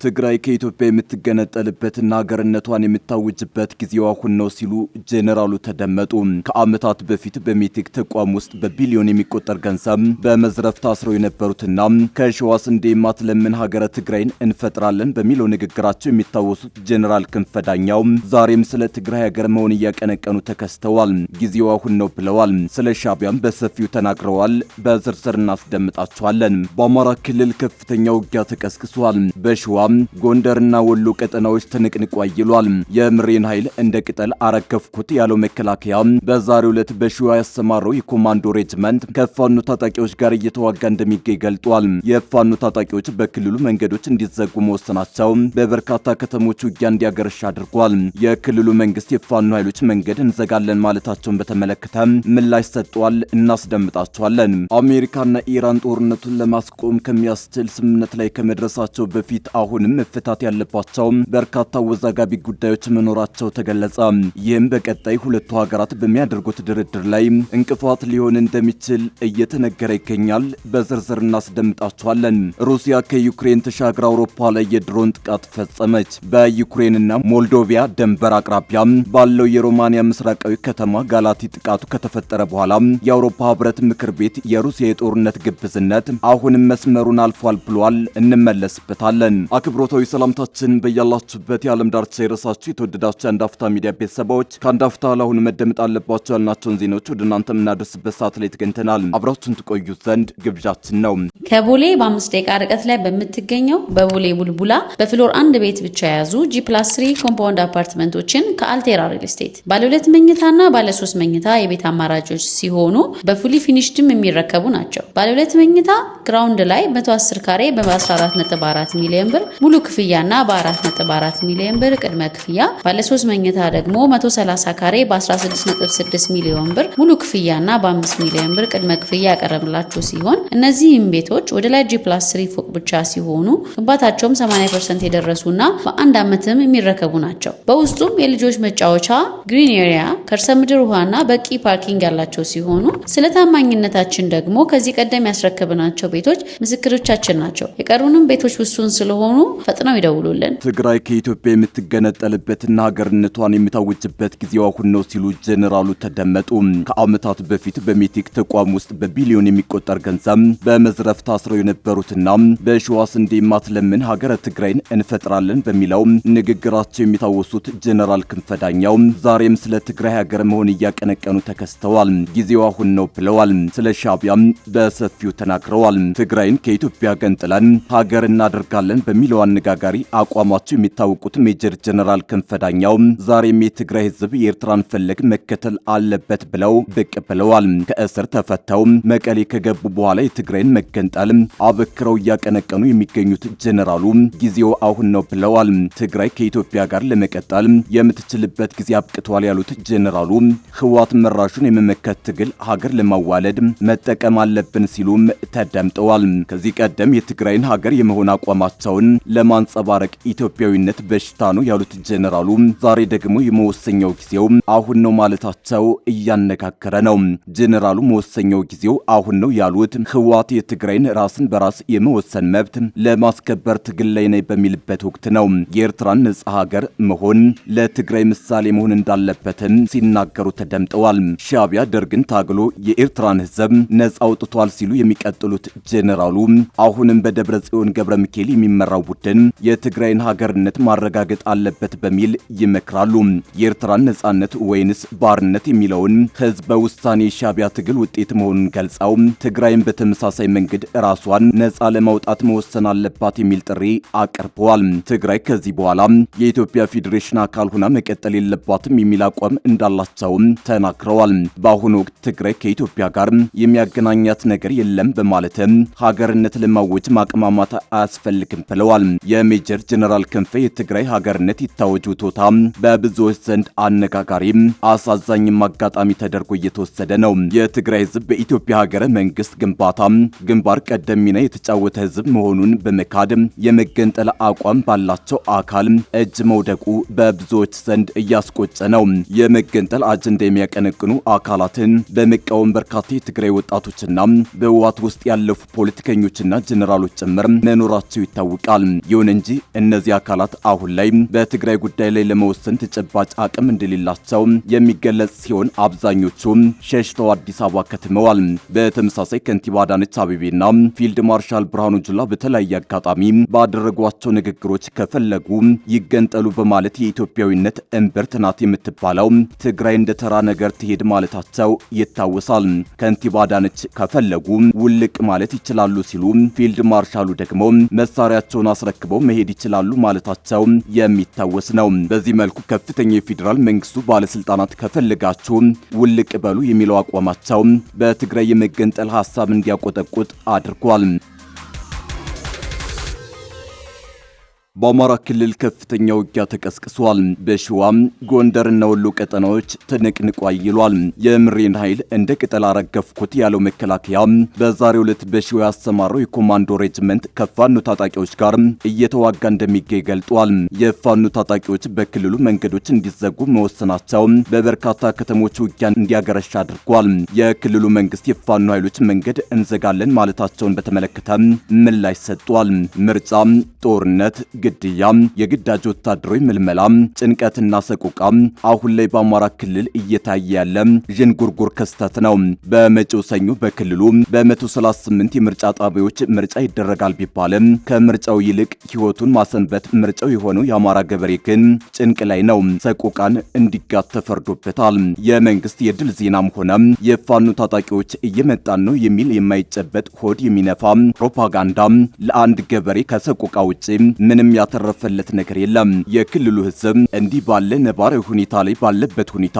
ትግራይ ከኢትዮጵያ የምትገነጠልበትና ሀገርነቷን የምታውጅበት ጊዜው አሁን ነው ሲሉ ጄኔራሉ ተደመጡ። ከዓመታት በፊት በሜቴክ ተቋም ውስጥ በቢሊዮን የሚቆጠር ገንዘብ በመዝረፍ ታስረው የነበሩትና ከሸዋ ስንዴ የማትለምን ሀገረ ትግራይን እንፈጥራለን በሚለው ንግግራቸው የሚታወሱት ጄኔራል ክንፈ ዳኘው ዛሬም ስለ ትግራይ ሀገር መሆን እያቀነቀኑ ተከስተዋል። ጊዜው አሁን ነው ብለዋል። ስለ ሻዕቢያም በሰፊው ተናግረዋል። በዝርዝር እናስደምጣቸዋለን። በአማራ ክልል ከፍተኛ ውጊያ ተቀስቅሷል። በሸዋ ጎንደርና ወሎ ቀጠናዎች ተነቅንቆ አይሏል። የምሬን ኃይል እንደ ቅጠል አረገፍኩት ያለው መከላከያ በዛሬው ዕለት በሸዋ ያሰማረው የኮማንዶ ሬጅመንት ከፋኖ ታጣቂዎች ጋር እየተዋጋ እንደሚገኝ ገልጧል። የፋኖ ታጣቂዎች በክልሉ መንገዶች እንዲዘጉ መወሰናቸው በበርካታ ከተሞች ውጊያ እንዲያገረሽ አድርጓል። የክልሉ መንግስት የፋኖ ኃይሎች መንገድ እንዘጋለን ማለታቸውን በተመለከተ ምላሽ ሰጥቷል። እናስደምጣቸዋለን። አሜሪካና ኢራን ጦርነቱን ለማስቆም ከሚያስችል ስምምነት ላይ ከመድረሳቸው በፊት አሁንም መፈታት ያለባቸው በርካታ ወዛጋቢ ጉዳዮች መኖራቸው ተገለጸ። ይህም በቀጣይ ሁለቱ ሀገራት በሚያደርጉት ድርድር ላይ እንቅፋት ሊሆን እንደሚችል እየተነገረ ይገኛል። በዝርዝር እናስደምጣቸዋለን። ሩሲያ ከዩክሬን ተሻግራ አውሮፓ ላይ የድሮን ጥቃት ፈጸመች። በዩክሬንና ሞልዶቪያ ድንበር አቅራቢያ ባለው የሮማኒያ ምስራቃዊ ከተማ ጋላቲ ጥቃቱ ከተፈጠረ በኋላ የአውሮፓ ህብረት ምክር ቤት የሩሲያ የጦርነት ግብዝነት አሁንም መስመሩን አልፏል ብሏል። እንመለስበታለን። አክብሮታዊ ሰላምታችን በያላችሁበት የዓለም ዳርቻ የረሳችሁ የተወደዳችሁ የአንዳፍታ ሚዲያ ቤተሰቦች ከአንዳፍታ ለአሁኑ መደመጥ አለባቸው ያልናቸውን ዜናዎች ወደ እናንተ የምናደርስበት ሰዓት ላይ ተገኝተናል። አብራችሁን ትቆዩ ዘንድ ግብዣችን ነው። ከቦሌ በ5 ደቂቃ ርቀት ላይ በምትገኘው በቦሌ ቡልቡላ በፍሎር 1 ቤት ብቻ የያዙ G+3 ኮምፓውንድ አፓርትመንቶችን ከአልቴራ ሪል ስቴት ባለ 2 መኝታና ባለ 3 መኝታ የቤት አማራጮች ሲሆኑ በፉሊ ፊኒሽድም የሚረከቡ ናቸው። ባለ 2 መኝታ ግራውንድ ላይ 110 ካሬ በ14.4 ሚሊዮን ብር ሙሉ ክፍያና በ4.4 ሚሊዮን ብር ቅድመ ክፍያ፣ ባለ 3 መኝታ ደግሞ 130 ካሬ በ16.6 ሚሊዮን ብር ሙሉ ክፍያና በ5 ሚሊዮን ብር ቅድመ ክፍያ ያቀረብላችሁ ሲሆን እነዚህም ቤቶች ወደ ላይ G+3 ፎቅ ብቻ ሲሆኑ ግንባታቸውም 80% የደረሱና በአንድ ዓመትም የሚረከቡ ናቸው። በውስጡም የልጆች መጫወቻ፣ ግሪን ኤሪያ፣ ከርሰ ምድር ውሃና በቂ ፓርኪንግ ያላቸው ሲሆኑ ስለ ታማኝነታችን ደግሞ ከዚህ ቀደም ያስረከብናቸው ቤቶች ምስክሮቻችን ናቸው። የቀሩንም ቤቶች ውሱን ስለሆኑ ፈጥነው ይደውሉልን። ትግራይ ከኢትዮጵያ የምትገነጠልበትና ሀገርነቷን የምታውጅበት ጊዜው አሁን ነው ሲሉ ጄኔራሉ ተደመጡ። ከዓመታት በፊት በሜቴክ ተቋም ውስጥ በቢሊዮን የሚቆጠር ገንዘብ በመዝረፍ ታስረው የነበሩትና በሸዋ ስንዴ የማትለምን ሀገረ ትግራይን እንፈጥራለን በሚለው ንግግራቸው የሚታወሱት ጄኔራል ክንፈ ዳኘው ዛሬም ስለ ትግራይ ሀገር መሆን እያቀነቀኑ ተከስተዋል። ጊዜው አሁን ነው ብለዋል። ስለ ሻዕቢያም በሰፊው ተናግረዋል። ትግራይን ከኢትዮጵያ ገንጥለን ሀገር እናደርጋለን በሚለው አነጋጋሪ አቋማቸው የሚታወቁት ሜጀር ጀነራል ክንፈ ዳኘው ዛሬም የትግራይ ህዝብ የኤርትራን ፈለግ መከተል አለበት ብለው ብቅ ብለዋል። ከእስር ተፈተው መቀሌ ከገቡ በኋላ የትግራይን መገንጠል አበክረው እያቀነቀኑ የሚገኙት ጀነራሉ ጊዜው አሁን ነው ብለዋል። ትግራይ ከኢትዮጵያ ጋር ለመቀጠል የምትችልበት ጊዜ አብቅቷል ያሉት ጀነራሉ ህወሓት መራሹን የመመከት ትግል ሀገር ለማዋለድ መጠቀም አለብን ሲሉም ተደምጠዋል። ከዚህ ቀደም የትግራይን ሀገር የመሆን አቋማቸውን ለማንጸባረቅ ኢትዮጵያዊነት በሽታ ነው ያሉት ጀነራሉ ዛሬ ደግሞ የመወሰኛው ጊዜው አሁን ነው ማለታቸው እያነጋገረ ነው። ጀነራሉ መወሰኛው ጊዜው አሁን ነው ያሉት ህወሓት የትግራይን ራስን በራስ የመወሰን መብት ለማስከበር ትግል ላይ ነው በሚልበት ወቅት ነው። የኤርትራን ነጻ ሀገር መሆን ለትግራይ ምሳሌ መሆን እንዳለበትም ሲናገሩ ተደምጠዋል። ሻዕቢያ ደርግን ታግሎ የኤርትራን ህዝብ ነጻ አውጥቷል ሲሉ የሚቀጥሉት ጀነራሉ አሁንም በደብረ ጽዮን ገብረ ሚካኤል የሚመራው ቡድን የትግራይን ሀገርነት ማረጋገጥ አለበት በሚል ይመክራሉ። የኤርትራን ነጻነት ወይንስ ባርነት የሚለውን ህዝበ ውሳኔ ሻዕቢያ ትግል ውጤት መሆኑን ገልጸው ትግራይን በተመሳሳይ መንገድ ራሷን ነጻ ለማውጣት መወሰን አለባት የሚል ጥሪ አቅርበዋል። ትግራይ ከዚህ በኋላ የኢትዮጵያ ፌዴሬሽን አካል ሆና መቀጠል የለባትም የሚል አቋም እንዳላቸው ተናግረዋል። በአሁኑ ወቅት ትግራይ ከኢትዮጵያ ጋር የሚያገናኛት ነገር የለም በማለትም ሀገርነት ለማወጅ ማቅማማት አያስፈልግም ብለዋል። የሜጀር ጀነራል ክንፈ የትግራይ ሀገርነት ይታወጅ ውቶታ በብዙዎች ዘንድ አነጋጋሪ አሳዛኝም አጋጣሚ ተደርጎ እየተወሰደ ነው። የትግራይ ህዝብ በኢትዮጵያ ሀገረ መንግስት ግንባታ ግንባር ቀደም ሚና የተጫወተ ህዝብ መሆኑን በመካድ የመገንጠል አቋም ባላቸው አካል እጅ መውደቁ በብዙዎች ዘንድ እያስቆጨ ነው። የመገንጠል አጀንዳ የሚያቀነቅኑ አካላትን በመቃወም በርካታ የትግራይ ወጣቶችና በህወሓት ውስጥ ያለፉ ፖለቲከኞችና ጀነራሎች ጭምር መኖራቸው ይታወቃል። ይሁን እንጂ እነዚህ አካላት አሁን ላይ በትግራይ ጉዳይ ላይ ለመወሰን ተጨባጭ አቅም እንደሌላቸው የሚገለጽ ሲሆን አብዛኞቹ ሸሽተው አዲስ አበባ ከትመዋል። በተመሳሳይ ከንቲባ አዳነች አቤቤና ፊልድ ማርሻል ብርሃኑ ጁላ በተለያየ አጋጣሚ ባደረጓቸው ንግግሮች ከፈለጉ ይገንጠሉ በማለት የኢትዮጵያዊነት እምብርት ናት የምትባለው ትግራይ እንደ ተራ ነገር ትሄድ ማለታቸው ይታወሳል። ከንቲባ አዳነች ከፈለጉ ውልቅ ማለት ይችላሉ ሲሉ፣ ፊልድ ማርሻሉ ደግሞ መሳሪያቸውን አስረክበው መሄድ ይችላሉ ማለታቸው የሚታወስ ነው። በዚህ መልኩ ከፍተኛ የፌዴራል መንግስቱ ባለስልጣናት ከፈለጋችሁ ውልቅ በሉ የሚለው አቋማቸው በትግራይ የመገንጠል ሐሳብ እንዲያቆጠቁጥ አድርጓል። በአማራ ክልል ከፍተኛ ውጊያ ተቀስቅሷል። በሸዋም ጎንደርና ወሎ ቀጠናዎች ትንቅንቅ አይሏል። የምሬን ኃይል እንደ ቅጠል አረገፍኩት ያለው መከላከያ በዛሬው ዕለት በሸዋ ያሰማራው የኮማንዶ ሬጅመንት ከፋኖ ታጣቂዎች ጋር እየተዋጋ እንደሚገኝ ገልጧል። የፋኖ ታጣቂዎች በክልሉ መንገዶች እንዲዘጉ መወሰናቸው በበርካታ ከተሞች ውጊያ እንዲያገረሽ አድርጓል። የክልሉ መንግስት የፋኖ ኃይሎች መንገድ እንዘጋለን ማለታቸውን በተመለከተ ምላሽ ሰጥቷል። ምርጫ፣ ጦርነት፣ ግድያ፣ የግዳጅ ወታደራዊ ምልመላ፣ ጭንቀትና ሰቆቃ አሁን ላይ በአማራ ክልል እየታየ ያለ ዥንጉርጉር ክስተት ነው። በመጪው ሰኞ በክልሉ በ138 የምርጫ ጣቢያዎች ምርጫ ይደረጋል ቢባልም ከምርጫው ይልቅ ህይወቱን ማሰንበት ምርጫው የሆነው የአማራ ገበሬ ግን ጭንቅ ላይ ነው። ሰቆቃን እንዲጋት ተፈርዶበታል። የመንግስት የድል ዜናም ሆነ የፋኖ ታጣቂዎች እየመጣን ነው የሚል የማይጨበጥ ሆድ የሚነፋ ፕሮፓጋንዳ ለአንድ ገበሬ ከሰቆቃ ውጪ ምንም ያተረፈለት ነገር የለም። የክልሉ ህዝብ እንዲህ ባለ ነባራዊ ሁኔታ ላይ ባለበት ሁኔታ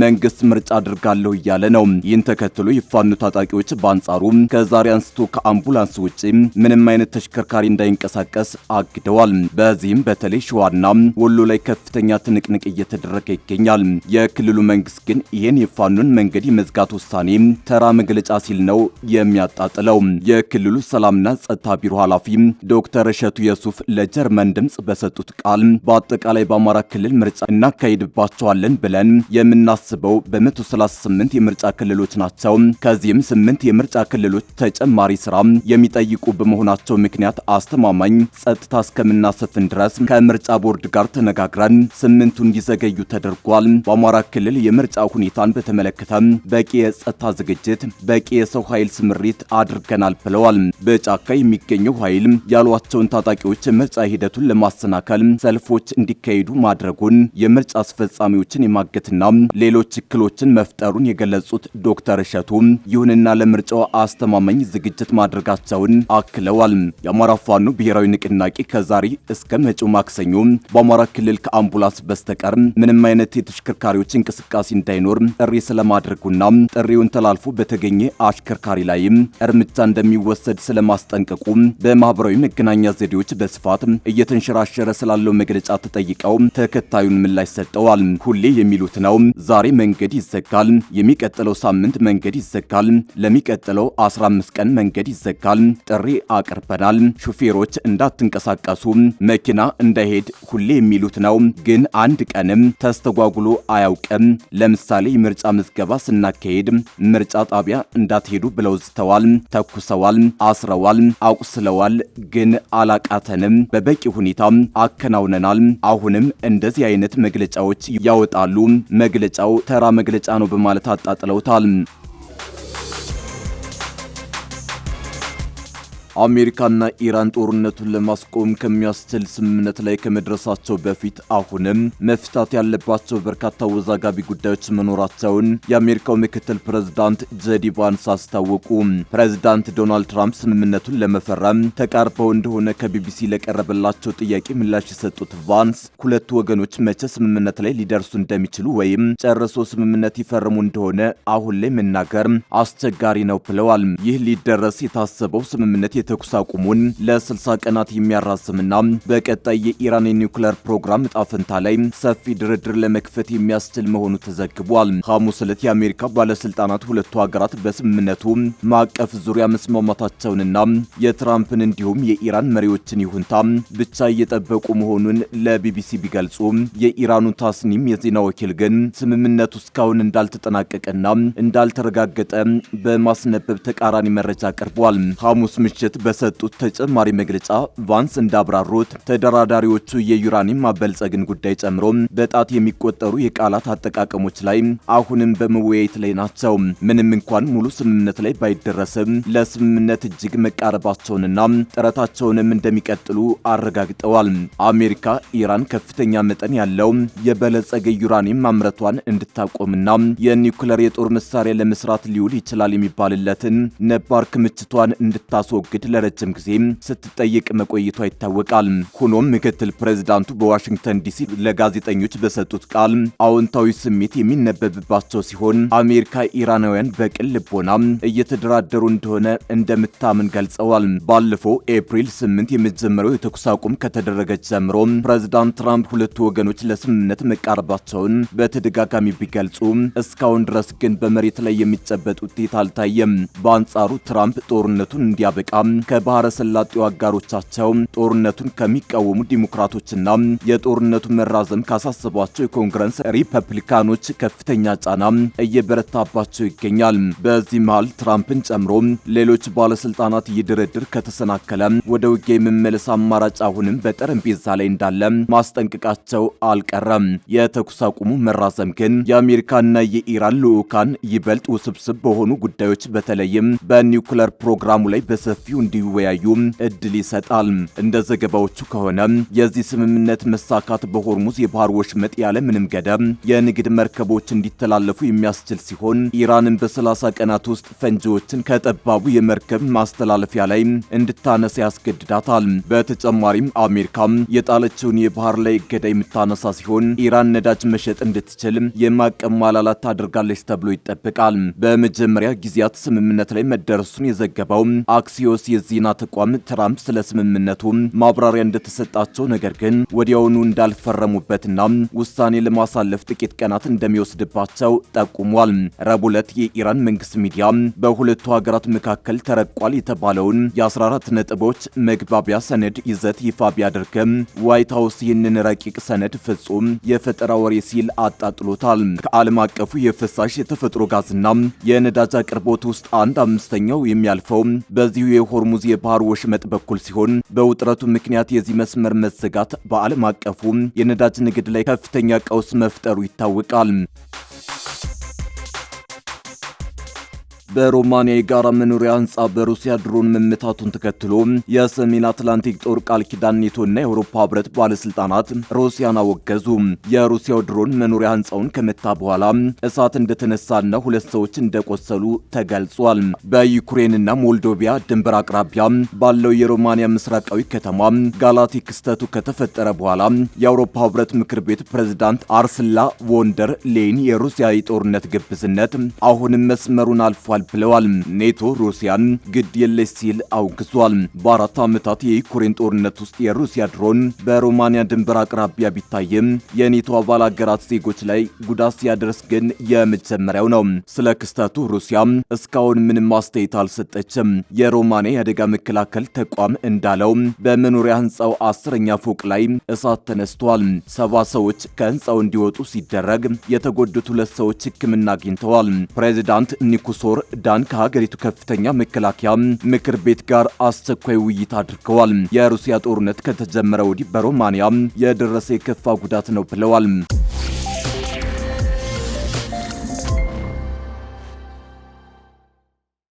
መንግስት ምርጫ አድርጋለሁ እያለ ነው። ይህን ተከትሎ የፋኖ ታጣቂዎች በአንጻሩ ከዛሬ አንስቶ ከአምቡላንስ ውጪ ምንም አይነት ተሽከርካሪ እንዳይንቀሳቀስ አግደዋል። በዚህም በተለይ ሸዋና ወሎ ላይ ከፍተኛ ትንቅንቅ እየተደረገ ይገኛል። የክልሉ መንግስት ግን ይህን የፋኖን መንገድ የመዝጋት ውሳኔ ተራ መግለጫ ሲል ነው የሚያጣጥለው። የክልሉ ሰላምና ጸጥታ ቢሮ ኃላፊ ዶክተር እሸቱ የሱፍ ለጀርመን ድምጽ በሰጡት ቃል በአጠቃላይ በአማራ ክልል ምርጫ እናካሂድባቸዋለን ብለን የምናስበው በ138 የምርጫ ክልሎች ናቸው። ከዚህም 8 የምርጫ ክልሎች ተጨማሪ ስራ የሚጠይቁ በመሆናቸው ምክንያት አስተማማኝ ጸጥታ እስከምናሰፍን ድረስ ከምርጫ ቦርድ ጋር ተነጋግረን 8ቱ እንዲዘገዩ ተደርጓል። በአማራ ክልል የምርጫ ሁኔታን በተመለከተ በቂ የጸጥታ ዝግጅት፣ በቂ የሰው ኃይል ስምሪት አድርገናል ብለዋል። በጫካ የሚገኘው ኃይል ያሏቸውን ታጣቂዎች ምርጫ ሂደቱን ለማሰናከል ሰልፎች እንዲካሄዱ ማድረጉን፣ የምርጫ አስፈጻሚዎችን የማገትና ሌሎች እክሎችን መፍጠሩን የገለጹት ዶክተር እሸቱ ይሁንና ለምርጫው አስተማማኝ ዝግጅት ማድረጋቸውን አክለዋል። የአማራ ፋኖ ብሔራዊ ንቅናቄ ከዛሬ እስከ መጪው ማክሰኞ በአማራ ክልል ከአምቡላንስ በስተቀር ምንም አይነት የተሽከርካሪዎች እንቅስቃሴ እንዳይኖር ጥሪ ስለማድረጉና ጥሪውን ተላልፎ በተገኘ አሽከርካሪ ላይ እርምጃ እንደሚወሰድ ስለማስጠንቀቁ በማህበራዊ መገናኛ ዘዴዎች በስፋት እየተንሸራሸረ ስላለው መግለጫ ተጠይቀው ተከታዩን ምላሽ ሰጠዋል። ሁሌ የሚሉት ነው። ዛሬ መንገድ ይዘጋል፣ የሚቀጥለው ሳምንት መንገድ ይዘጋል፣ ለሚቀጥለው 15 ቀን መንገድ ይዘጋል። ጥሪ አቅርበናል። ሹፌሮች እንዳትንቀሳቀሱ፣ መኪና እንዳይሄድ ሁሌ የሚሉት ነው። ግን አንድ ቀንም ተስተጓጉሎ አያውቅም። ለምሳሌ የምርጫ ምዝገባ ስናካሄድ ምርጫ ጣቢያ እንዳትሄዱ ብለው ዝተዋል፣ ተኩሰዋል፣ አስረዋል፣ አቁስለዋል። ግን አላቃተንም። በበቂ ሁኔታ አከናውነናል። አሁንም እንደዚህ አይነት መግለጫዎች ያወጣሉ። መግለጫው ተራ መግለጫ ነው በማለት አጣጥለውታል። አሜሪካና ኢራን ጦርነቱን ለማስቆም ከሚያስችል ስምምነት ላይ ከመድረሳቸው በፊት አሁንም መፍታት ያለባቸው በርካታ አወዛጋቢ ጉዳዮች መኖራቸውን የአሜሪካው ምክትል ፕሬዝዳንት ጄዲ ቫንስ አስታወቁ። ፕሬዝዳንት ዶናልድ ትራምፕ ስምምነቱን ለመፈረም ተቃርበው እንደሆነ ከቢቢሲ ለቀረበላቸው ጥያቄ ምላሽ የሰጡት ቫንስ ሁለቱ ወገኖች መቼ ስምምነት ላይ ሊደርሱ እንደሚችሉ ወይም ጨርሶ ስምምነት ይፈርሙ እንደሆነ አሁን ላይ መናገር አስቸጋሪ ነው ብለዋል። ይህ ሊደረስ የታሰበው ስምምነት የተኩስ አቁሙን ለ60 ቀናት የሚያራዝምና በቀጣይ የኢራን የኒውክሌር ፕሮግራም ዕጣ ፈንታ ላይ ሰፊ ድርድር ለመክፈት የሚያስችል መሆኑ ተዘግቧል። ሐሙስ ዕለት የአሜሪካ ባለስልጣናት ሁለቱ ሀገራት በስምምነቱ ማዕቀፍ ዙሪያ መስማማታቸውንና የትራምፕን እንዲሁም የኢራን መሪዎችን ይሁንታ ብቻ እየጠበቁ መሆኑን ለቢቢሲ ቢገልጹ የኢራኑ ታስኒም የዜና ወኪል ግን ስምምነቱ እስካሁን እንዳልተጠናቀቀና እንዳልተረጋገጠ በማስነበብ ተቃራኒ መረጃ አቅርቧል። ሐሙስ ምሽት ዕለት በሰጡት ተጨማሪ መግለጫ ቫንስ እንዳብራሩት ተደራዳሪዎቹ የዩራኒየም ማበልጸግን ጉዳይ ጨምሮ በጣት የሚቆጠሩ የቃላት አጠቃቀሞች ላይ አሁንም በመወያየት ላይ ናቸው። ምንም እንኳን ሙሉ ስምምነት ላይ ባይደረስም ለስምምነት እጅግ መቃረባቸውንና ጥረታቸውንም እንደሚቀጥሉ አረጋግጠዋል። አሜሪካ ኢራን ከፍተኛ መጠን ያለው የበለጸገ ዩራኒየም ማምረቷን እንድታቆምና የኒውክሌር የጦር መሳሪያ ለመስራት ሊውል ይችላል የሚባልለትን ነባር ክምችቷን እንድታስወግድ ለረጅም ጊዜ ስትጠይቅ መቆየቷ ይታወቃል። ሆኖም ምክትል ፕሬዝዳንቱ በዋሽንግተን ዲሲ ለጋዜጠኞች በሰጡት ቃል አዎንታዊ ስሜት የሚነበብባቸው ሲሆን አሜሪካ ኢራናውያን በቅን ልቦና እየተደራደሩ እንደሆነ እንደምታምን ገልጸዋል። ባለፈው ኤፕሪል 8 የመጀመሪያው የተኩስ አቁም ከተደረገ ጀምሮ ፕሬዝዳንት ትራምፕ ሁለቱ ወገኖች ለስምምነት መቃረባቸውን በተደጋጋሚ ቢገልጹ እስካሁን ድረስ ግን በመሬት ላይ የሚጨበጥ ውጤት አልታየም። በአንጻሩ ትራምፕ ጦርነቱን እንዲያበቃ ከባህረ ሰላጤው አጋሮቻቸው ጦርነቱን ከሚቃወሙ ዲሞክራቶችና የጦርነቱ መራዘም ካሳሰቧቸው የኮንግረስ ሪፐብሊካኖች ከፍተኛ ጫና እየበረታባቸው ይገኛል። በዚህ መሃል ትራምፕን ጨምሮ ሌሎች ባለስልጣናት ይድርድር ከተሰናከለ ወደ ውጊያ የመመለስ አማራጭ አሁንም በጠረጴዛ ላይ እንዳለ ማስጠንቀቃቸው አልቀረም። የተኩስ አቁሙ መራዘም ግን የአሜሪካና የኢራን ልዑካን ይበልጥ ውስብስብ በሆኑ ጉዳዮች በተለይም በኒውክሌር ፕሮግራሙ ላይ በሰፊው እንዲወያዩ እድል ይሰጣል። እንደ ዘገባዎቹ ከሆነ የዚህ ስምምነት መሳካት በሆርሙዝ የባህር ወሽመጥ ያለ ምንም ገደብ የንግድ መርከቦች እንዲተላለፉ የሚያስችል ሲሆን ኢራንን በ30 ቀናት ውስጥ ፈንጂዎችን ከጠባቡ የመርከብ ማስተላለፊያ ላይ እንድታነሳ ያስገድዳታል። በተጨማሪም አሜሪካ የጣለችውን የባህር ላይ እገዳ የምታነሳ ሲሆን ኢራን ነዳጅ መሸጥ እንድትችል የማዕቀብ ማላላት ታደርጋለች ተብሎ ይጠበቃል። በመጀመሪያ ጊዜያት ስምምነት ላይ መደረሱን የዘገበው አክሲዮስ የዜና ተቋም ትራምፕ ስለ ስምምነቱ ማብራሪያ እንደተሰጣቸው ነገር ግን ወዲያውኑ እንዳልፈረሙበትና ውሳኔ ለማሳለፍ ጥቂት ቀናት እንደሚወስድባቸው ጠቁሟል። ረቡዕ ዕለት የኢራን መንግስት ሚዲያ በሁለቱ ሀገራት መካከል ተረቋል የተባለውን የ14 ነጥቦች መግባቢያ ሰነድ ይዘት ይፋ ቢያደርግም ዋይት ሀውስ ይህንን ረቂቅ ሰነድ ፍጹም የፈጠራ ወሬ ሲል አጣጥሎታል። ከዓለም አቀፉ የፍሳሽ የተፈጥሮ ጋዝና የነዳጅ አቅርቦት ውስጥ 1/5 የሚያልፈው በዚሁ የሆርሙዝ የባህር ወሽመጥ በኩል ሲሆን በውጥረቱ ምክንያት የዚህ መስመር መዘጋት በዓለም አቀፉ የነዳጅ ንግድ ላይ ከፍተኛ ቀውስ መፍጠሩ ይታወቃል። በሮማኒያ የጋራ መኖሪያ ህንጻ በሩሲያ ድሮን መመታቱን ተከትሎ የሰሜን አትላንቲክ ጦር ቃል ኪዳን ኔቶና የአውሮፓ ህብረት ባለስልጣናት ሩሲያን አወገዙ። የሩሲያው ድሮን መኖሪያ ህንጻውን ከመታ በኋላ እሳት እንደተነሳና 2 ሰዎች እንደቆሰሉ ተገልጿል። በዩክሬንና ሞልዶቪያ ድንበር አቅራቢያ ባለው የሮማኒያ ምስራቃዊ ከተማ ጋላቲ ክስተቱ ከተፈጠረ በኋላ የአውሮፓ ህብረት ምክር ቤት ፕሬዝዳንት አርስላ ቮንደር ሌይን የሩሲያ የጦርነት ግብዝነት አሁንም መስመሩን አልፏል ብለዋል። ኔቶ ሩሲያን ግድ የለሽ ሲል አውግዟል። በ4 ዓመታት የዩክሬን ጦርነት ውስጥ የሩሲያ ድሮን በሮማኒያ ድንበር አቅራቢያ ቢታይም የኔቶ አባል ሀገራት ዜጎች ላይ ጉዳት ሲያደርስ ግን የመጀመሪያው ነው። ስለ ክስተቱ ሩሲያ እስካሁን ምንም አስተያየት አልሰጠችም። የሮማኒያ የአደጋ መከላከል ተቋም እንዳለው በመኖሪያ ህንጻው 10ኛ ፎቅ ላይ እሳት ተነስቷል። 70 ሰዎች ከህንጻው እንዲወጡ ሲደረግ የተጎዱት 2 ሰዎች ሕክምና አግኝተዋል። ፕሬዚዳንት ኒኩሶር ዳን ከሀገሪቱ ከፍተኛ መከላከያ ምክር ቤት ጋር አስቸኳይ ውይይት አድርገዋል። የሩሲያ ጦርነት ከተጀመረ ወዲህ በሮማኒያ የደረሰ የከፋ ጉዳት ነው ብለዋል።